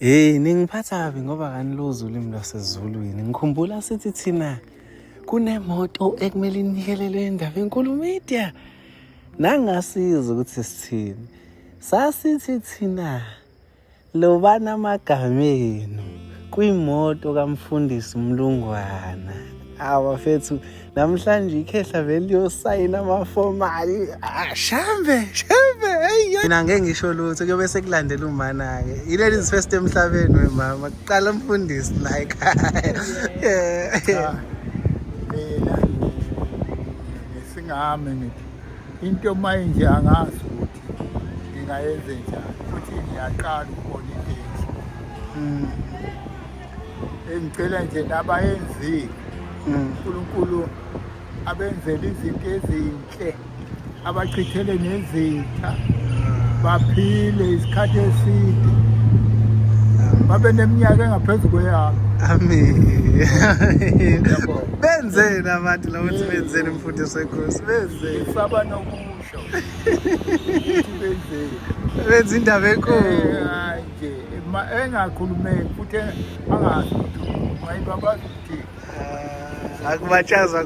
Ningiphatha kabi ngoba kaniluzi ulimi lwaseZulwini. Ngikhumbula sithi thina kunemoto ekumele inikelelwe indaba enkulu media. Nangasiza ukuthi sithini. Sasithi thina lobana amagama enu kwimoto kaMfundisi Mlungwana. Bafethu namhlanje ikhehla vele liyosayina amafomali. Shambe hey. Mina ngeke ngisho lutho kuyobe sekulandela umana ke. Ileli first emhlabeni wemama. Kuqala Mfundisi la ekhaya. Singami ngithi into manje angazi ukuthi ngingayenze njani futhi ngiyaqala ukubona into engicela nje nabayenzile uNkulunkulu abenzele izinto ezinhle abachithele nezitha baphile isikhathi eside babe neminyaka engaphezulu kweyami. Amen. Benzeni abantu la ukuthi benzeni Mfundisi weNkosi benzeni Saba nokusho benzeni benza indaba enkulu nje engakhulumeki futhi angazi ukuthi mayibaba ukuthi akubatshaza